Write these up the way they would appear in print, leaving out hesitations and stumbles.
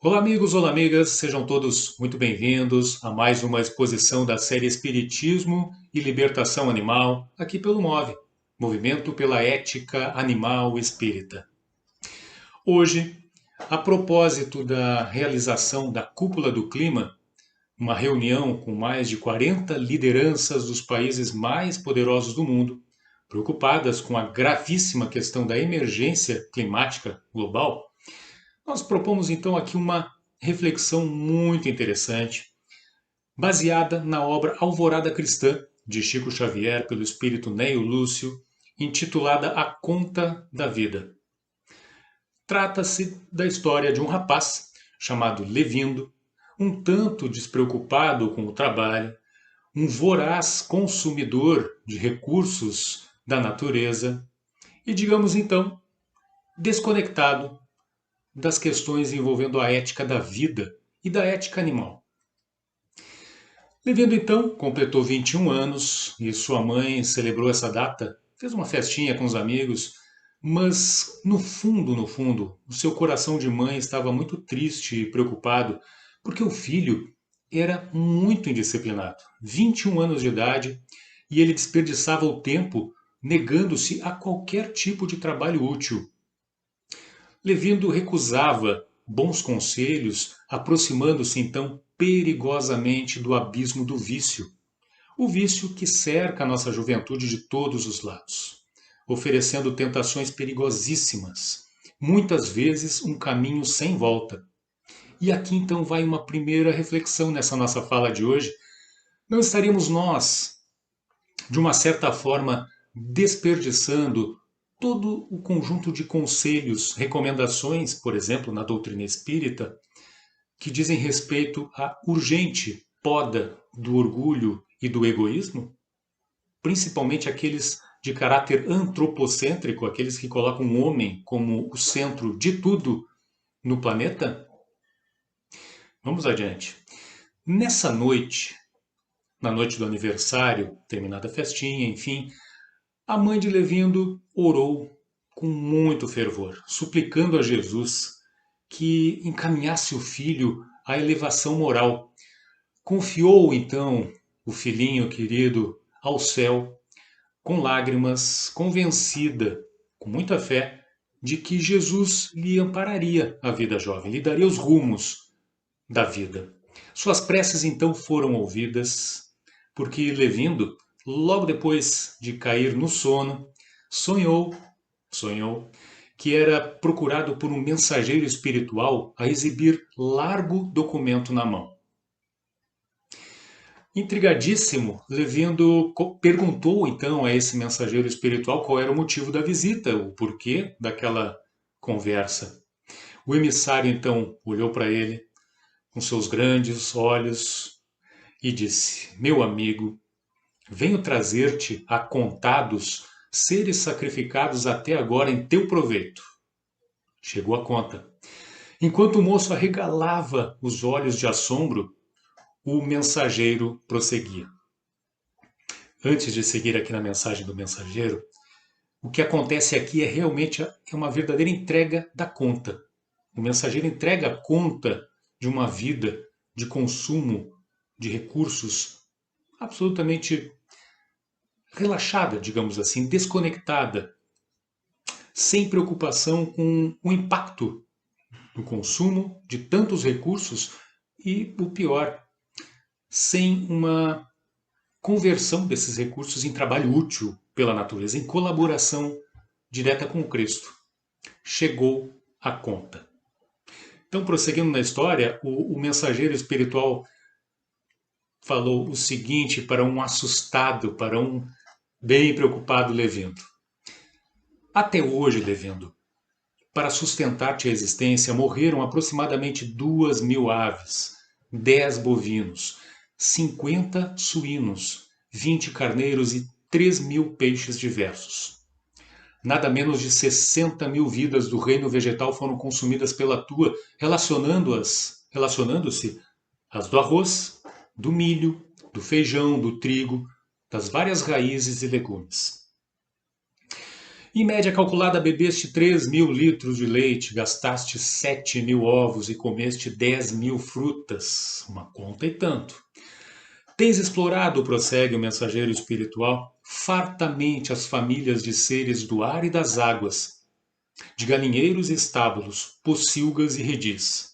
Olá, amigos, olá, amigas, sejam todos muito bem-vindos a mais uma exposição da série Espiritismo e Libertação Animal, aqui pelo MOVE, Movimento pela Ética Animal Espírita. Hoje, a propósito da realização da Cúpula do Clima, uma reunião com mais de 40 lideranças dos países mais poderosos do mundo, preocupadas com a gravíssima questão da emergência climática global, nós propomos então aqui uma reflexão muito interessante, baseada na obra Alvorada Cristã, de Chico Xavier, pelo espírito Neio Lúcio, intitulada A Conta da Vida. Trata-se da história de um rapaz chamado Levindo, um tanto despreocupado com o trabalho, um voraz consumidor de recursos da natureza e, digamos então, desconectado das questões envolvendo a ética da vida e da ética animal. Levindo então completou 21 anos e sua mãe celebrou essa data, fez uma festinha com os amigos, mas no fundo, o seu coração de mãe estava muito triste e preocupado porque o filho era muito indisciplinado, 21 anos de idade, e ele desperdiçava o tempo negando-se a qualquer tipo de trabalho útil. Levindo recusava bons conselhos, aproximando-se então perigosamente do abismo do vício, o vício que cerca a nossa juventude de todos os lados, oferecendo tentações perigosíssimas, muitas vezes um caminho sem volta. E aqui então vai uma primeira reflexão nessa nossa fala de hoje. Não estaríamos nós, de uma certa forma, desperdiçando todo o conjunto de conselhos, recomendações, por exemplo, na doutrina espírita, que dizem respeito à urgente poda do orgulho e do egoísmo, principalmente aqueles de caráter antropocêntrico, aqueles que colocam o homem como o centro de tudo no planeta? Vamos adiante. Nessa noite, na noite do aniversário, terminada a festinha, enfim, a mãe de Levindo orou com muito fervor, suplicando a Jesus que encaminhasse o filho à elevação moral. Confiou então o filhinho querido ao céu, com lágrimas, convencida, com muita fé, de que Jesus lhe ampararia a vida jovem, lhe daria os rumos da vida. Suas preces então foram ouvidas, porque Levindo, logo depois de cair no sono, sonhou que era procurado por um mensageiro espiritual a exibir largo documento na mão. Intrigadíssimo, Levindo perguntou então a esse mensageiro espiritual qual era o motivo da visita, o porquê daquela conversa. O emissário então olhou para ele com seus grandes olhos e disse: Meu amigo, venho trazer-te a contados seres sacrificados até agora em teu proveito. Chegou a conta. Enquanto o moço arregalava os olhos de assombro, o mensageiro prosseguia. Antes de seguir aqui na mensagem do mensageiro, o que acontece aqui é realmente uma verdadeira entrega da conta. O mensageiro entrega a conta de uma vida de consumo de recursos absolutamente relaxada, digamos assim, desconectada, sem preocupação com o impacto do consumo de tantos recursos e, o pior, sem uma conversão desses recursos em trabalho útil pela natureza, em colaboração direta com o Cristo. Chegou a conta. Então, prosseguindo na história, o mensageiro espiritual falou o seguinte para um assustado, para um bem preocupado Levindo. Até hoje, Levindo, para sustentar-te a existência, morreram aproximadamente 2.000 aves, 10 bovinos, 50 suínos, 20 carneiros e 3.000 peixes diversos. Nada menos de 60.000 vidas do reino vegetal foram consumidas pela tua, relacionando-se às do arroz, do milho, do feijão, do trigo, das várias raízes e legumes. Em média calculada, bebeste 3.000 litros de leite, gastaste 7.000 ovos e comeste 10.000 frutas. Uma conta e tanto. Tens explorado, prossegue o mensageiro espiritual, fartamente as famílias de seres do ar e das águas, de galinheiros e estábulos, pocilgas e redis.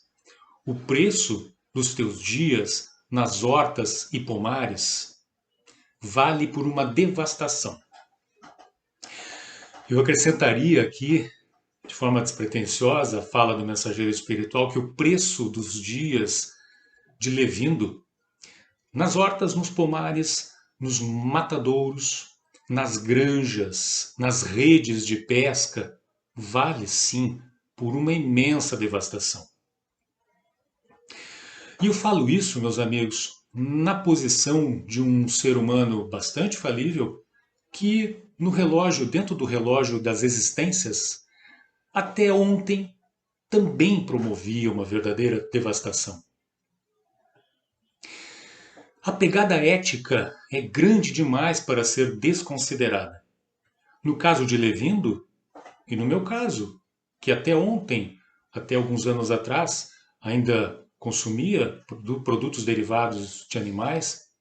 O preço dos teus dias nas hortas e pomares vale por uma devastação. Eu acrescentaria aqui, de forma despretensiosa, a fala do mensageiro espiritual, que o preço dos dias de Levindo, nas hortas, nos pomares, nos matadouros, nas granjas, nas redes de pesca, vale sim por uma imensa devastação. E eu falo isso, meus amigos, na posição de um ser humano bastante falível, que no relógio, dentro do relógio das existências, até ontem também promovia uma verdadeira devastação. A pegada ética é grande demais para ser desconsiderada. No caso de Levindo, e no meu caso, que até ontem, até alguns anos atrás, ainda consumia produtos derivados de animais,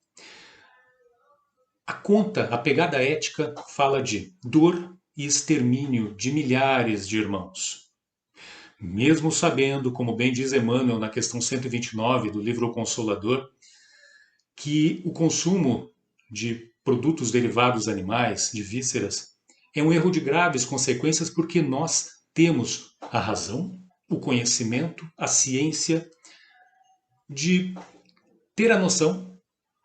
a conta, a pegada ética, fala de dor e extermínio de milhares de irmãos. Mesmo sabendo, como bem diz Emmanuel na questão 129 do livro O Consolador, que o consumo de produtos derivados animais, de vísceras, é um erro de graves consequências porque nós temos a razão, o conhecimento, a ciência de ter a noção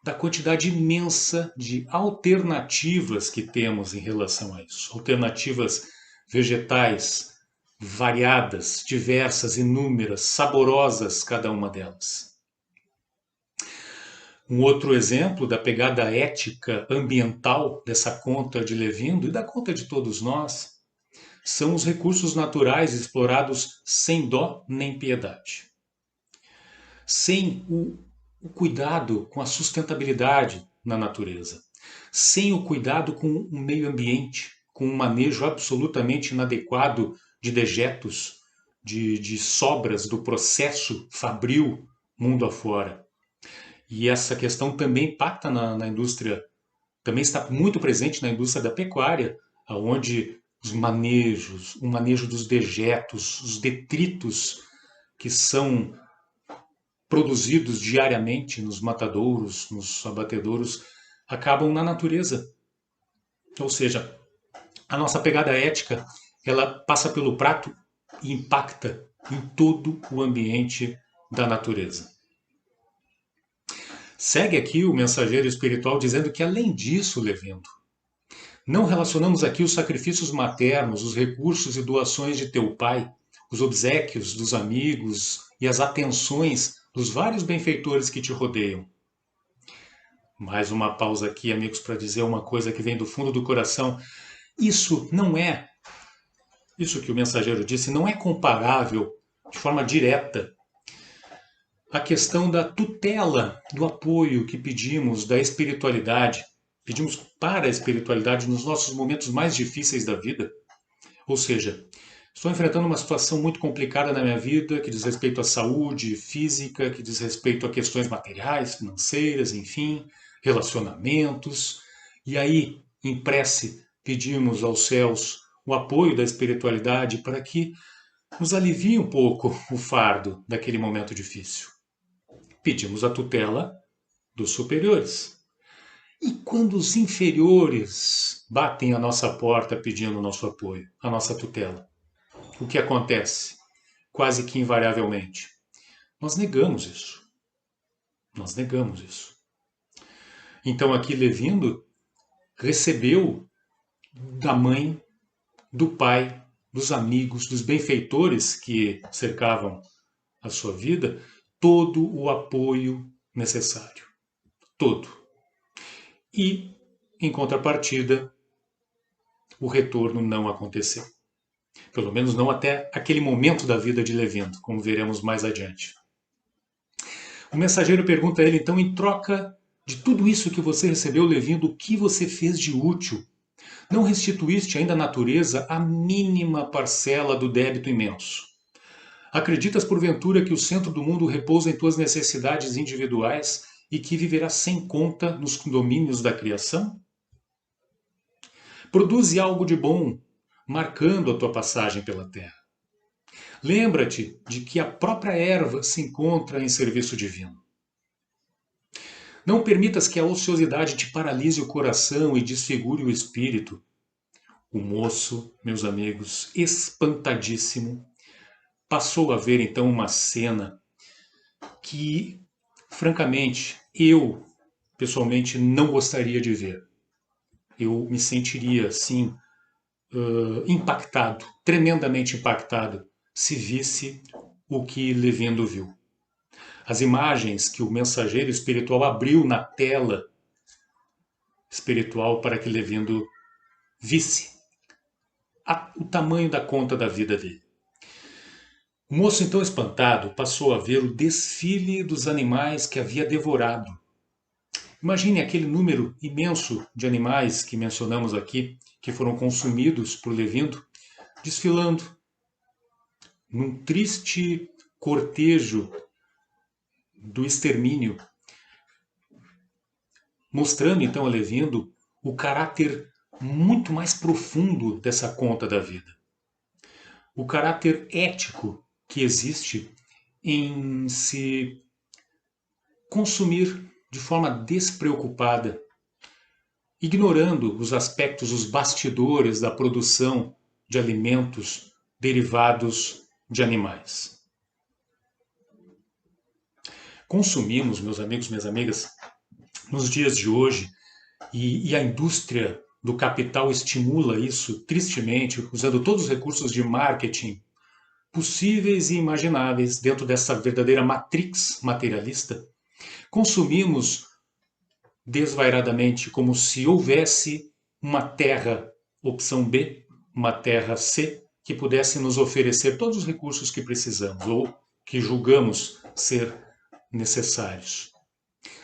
da quantidade imensa de alternativas que temos em relação a isso. Alternativas vegetais, variadas, diversas, inúmeras, saborosas, cada uma delas. Um outro exemplo da pegada ética ambiental dessa conta de Levindo e da conta de todos nós são os recursos naturais explorados sem dó nem piedade. Sem o cuidado com a sustentabilidade na natureza, sem o cuidado com o meio ambiente, com um manejo absolutamente inadequado de dejetos, de sobras do processo fabril mundo afora. E essa questão também impacta na indústria, também está muito presente na indústria da pecuária, onde os manejos, o manejo dos dejetos, os detritos que são produzidos diariamente nos matadouros, nos abatedouros, acabam na natureza. Ou seja, a nossa pegada ética, ela passa pelo prato e impacta em todo o ambiente da natureza. Segue aqui o mensageiro espiritual dizendo que, além disso, Levindo, não relacionamos aqui os sacrifícios maternos, os recursos e doações de teu pai, os obséquios dos amigos e as atenções dos vários benfeitores que te rodeiam. Mais uma pausa aqui, amigos, para dizer uma coisa que vem do fundo do coração. Isso que o mensageiro disse, não é comparável de forma direta a questão da tutela, do apoio que pedimos da espiritualidade, pedimos para a espiritualidade nos nossos momentos mais difíceis da vida. Ou seja, estou enfrentando uma situação muito complicada na minha vida, que diz respeito à saúde física, que diz respeito a questões materiais, financeiras, enfim, relacionamentos. E aí, em prece, pedimos aos céus o apoio da espiritualidade para que nos alivie um pouco o fardo daquele momento difícil. Pedimos a tutela dos superiores. E quando os inferiores batem a nossa porta pedindo o nosso apoio, a nossa tutela, o que acontece? Quase que invariavelmente. Nós negamos isso. Nós negamos isso. Então aqui Levindo recebeu da mãe, do pai, dos amigos, dos benfeitores que cercavam a sua vida, todo o apoio necessário. Todo. E, em contrapartida, o retorno não aconteceu. Pelo menos não até aquele momento da vida de Levindo, como veremos mais adiante. O mensageiro pergunta a ele, então, em troca de tudo isso que você recebeu, Levindo, o que você fez de útil? Não restituíste ainda à natureza a mínima parcela do débito imenso. Acreditas, porventura, que o centro do mundo repousa em tuas necessidades individuais e que viverás sem conta nos domínios da criação? Produze algo de bom, marcando a tua passagem pela terra. Lembra-te de que a própria erva se encontra em serviço divino. Não permitas que a ociosidade te paralise o coração e desfigure o espírito. O moço, meus amigos, espantadíssimo, passou a ver então uma cena que, francamente, eu pessoalmente não gostaria de ver. Eu me sentiria, assim, impactado, tremendamente impactado, se visse o que Levendo viu. As imagens que o mensageiro espiritual abriu na tela espiritual para que Levendo visse o tamanho da conta da vida dele. O moço, então espantado, passou a ver o desfile dos animais que havia devorado. Imagine aquele número imenso de animais que mencionamos aqui, que foram consumidos por Levindo, desfilando num triste cortejo do extermínio, mostrando então a Levindo o caráter muito mais profundo dessa conta da vida. O caráter ético que existe em se consumir de forma despreocupada, ignorando os aspectos, os bastidores da produção de alimentos derivados de animais. Consumimos, meus amigos, minhas amigas, nos dias de hoje, e a indústria do capital estimula isso tristemente, usando todos os recursos de marketing possíveis e imagináveis dentro dessa verdadeira matrix materialista, consumimos desvairadamente como se houvesse uma terra, opção B, uma terra C, que pudesse nos oferecer todos os recursos que precisamos ou que julgamos ser necessários.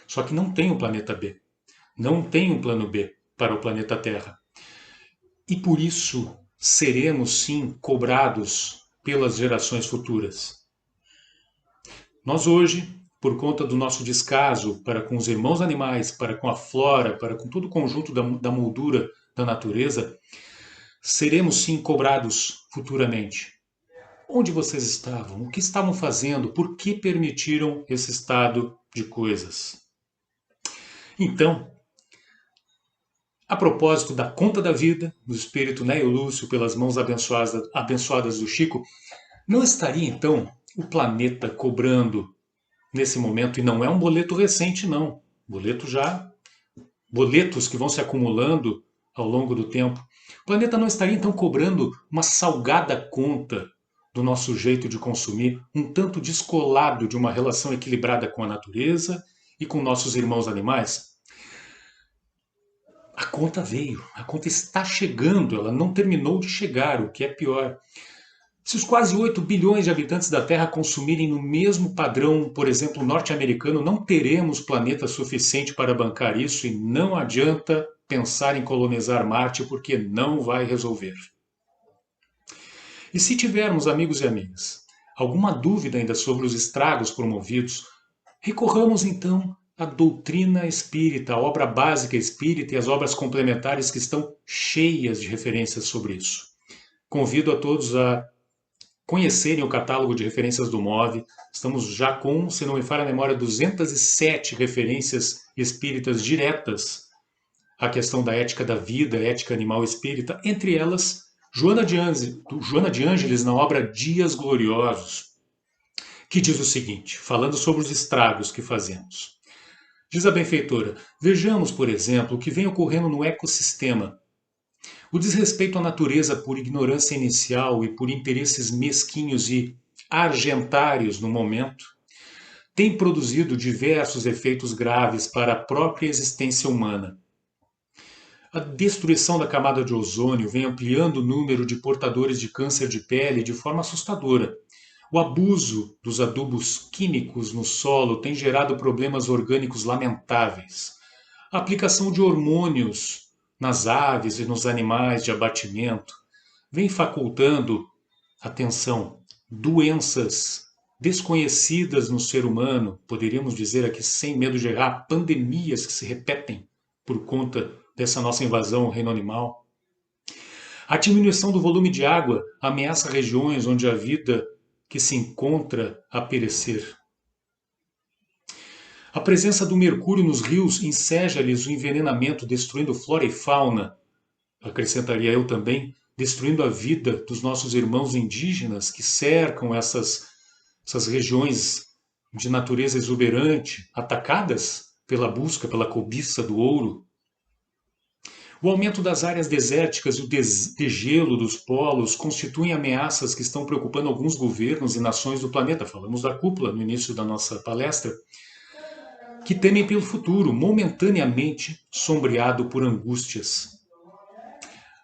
Só que não tem o planeta B, não tem um plano B para o planeta Terra. E por isso seremos sim cobrados pelas gerações futuras. Nós hoje, por conta do nosso descaso para com os irmãos animais, para com a flora, para com todo o conjunto da moldura da natureza, seremos sim cobrados futuramente. Onde vocês estavam? O que estavam fazendo? Por que permitiram esse estado de coisas? Então, a propósito da conta da vida, do espírito Neo Lúcio pelas mãos abençoadas do Chico, não estaria então o planeta cobrando nesse momento, e não é um boleto recente não, boletos que vão se acumulando ao longo do tempo, o planeta não estaria então cobrando uma salgada conta do nosso jeito de consumir, um tanto descolado de uma relação equilibrada com a natureza e com nossos irmãos animais? A conta veio, a conta está chegando, ela não terminou de chegar, o que é pior. Se os quase 8 bilhões de habitantes da Terra consumirem no mesmo padrão, por exemplo, norte-americano, não teremos planeta suficiente para bancar isso e não adianta pensar em colonizar Marte porque não vai resolver. E se tivermos, amigos e amigas, alguma dúvida ainda sobre os estragos promovidos, recorramos então à doutrina espírita, a obra básica espírita e as obras complementares que estão cheias de referências sobre isso. Convido a todos a conhecerem o catálogo de referências do MOVE. Estamos já com, se não me falha a memória, 207 referências espíritas diretas à questão da ética da vida, ética animal espírita, entre elas Joana de Ângeles na obra Dias Gloriosos, que diz o seguinte, falando sobre os estragos que fazemos. Diz a benfeitora, vejamos, por exemplo, o que vem ocorrendo no ecossistema. O desrespeito à natureza por ignorância inicial e por interesses mesquinhos e argentários no momento tem produzido diversos efeitos graves para a própria existência humana. A destruição da camada de ozônio vem ampliando o número de portadores de câncer de pele de forma assustadora. O abuso dos adubos químicos no solo tem gerado problemas orgânicos lamentáveis. A aplicação de hormônios nas aves e nos animais de abatimento, vem facultando, atenção, doenças desconhecidas no ser humano, poderíamos dizer aqui sem medo de errar, pandemias que se repetem por conta dessa nossa invasão ao reino animal. A diminuição do volume de água ameaça regiões onde a vida que se encontra a perecer. A presença do mercúrio nos rios enseja-lhes o envenenamento, destruindo flora e fauna. Acrescentaria eu também, destruindo a vida dos nossos irmãos indígenas que cercam essas regiões de natureza exuberante, atacadas pela busca, pela cobiça do ouro. O aumento das áreas desérticas e o degelo dos polos constituem ameaças que estão preocupando alguns governos e nações do planeta. Falamos da cúpula no início da nossa palestra, que temem pelo futuro, momentaneamente sombreado por angústias.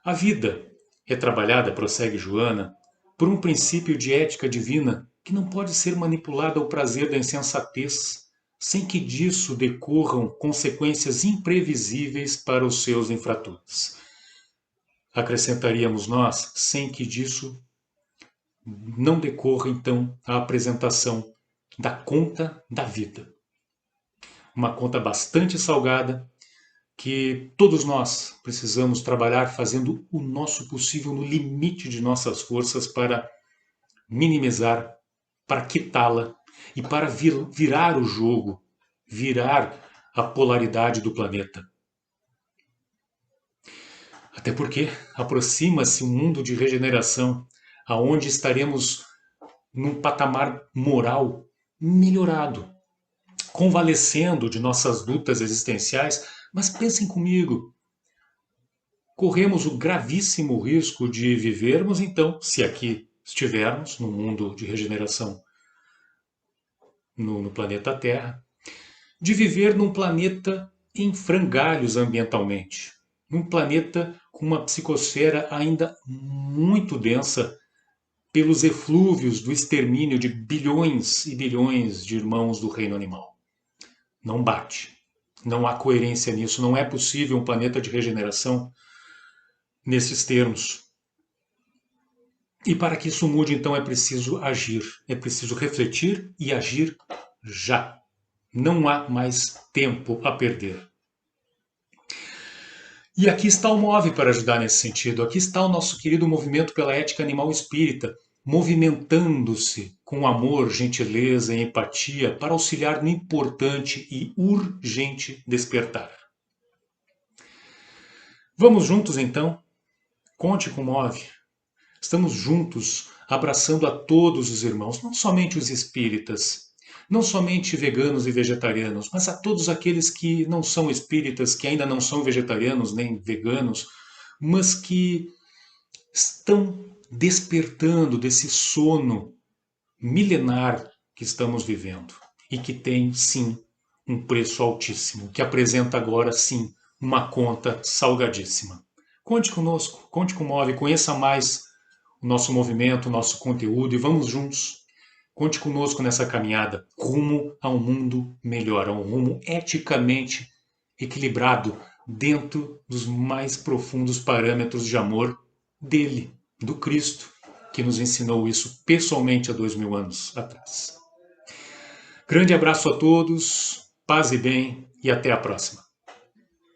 A vida é trabalhada, prossegue Joana, por um princípio de ética divina que não pode ser manipulada ao prazer da insensatez, sem que disso decorram consequências imprevisíveis para os seus infratores. Acrescentaríamos nós, sem que disso não decorra, então, a apresentação da conta da vida. Uma conta bastante salgada, que todos nós precisamos trabalhar fazendo o nosso possível no limite de nossas forças para minimizar, para quitá-la e para virar o jogo, virar a polaridade do planeta. Até porque aproxima-se um mundo de regeneração, aonde estaremos num patamar moral melhorado, convalescendo de nossas lutas existenciais. Mas pensem comigo, corremos o gravíssimo risco de vivermos, então, se aqui estivermos no mundo de regeneração no planeta Terra, de viver num planeta em frangalhos ambientalmente, num planeta com uma psicosfera ainda muito densa pelos eflúvios do extermínio de bilhões e bilhões de irmãos do reino animal. Não bate. Não há coerência nisso. Não é possível um planeta de regeneração nesses termos. E para que isso mude, então, é preciso agir. É preciso refletir e agir já. Não há mais tempo a perder. E aqui está o MOVE para ajudar nesse sentido. Aqui está o nosso querido movimento pela ética animal espírita, movimentando-se com amor, gentileza e empatia para auxiliar no importante e urgente despertar. Vamos juntos, então? Conte com o MOVE. Estamos juntos, abraçando a todos os irmãos, não somente os espíritas, não somente veganos e vegetarianos, mas a todos aqueles que não são espíritas, que ainda não são vegetarianos nem veganos, mas que estão despertando desse sono milenar que estamos vivendo e que tem, sim, um preço altíssimo, que apresenta agora, sim, uma conta salgadíssima. Conte conosco, conte com o MOVE, conheça mais o nosso movimento, o nosso conteúdo e vamos juntos. Conte conosco nessa caminhada rumo a um mundo melhor, a um rumo eticamente equilibrado dentro dos mais profundos parâmetros de amor dele, do Cristo, que nos ensinou isso pessoalmente há 2000 anos atrás. Grande abraço a todos, paz e bem e até a próxima.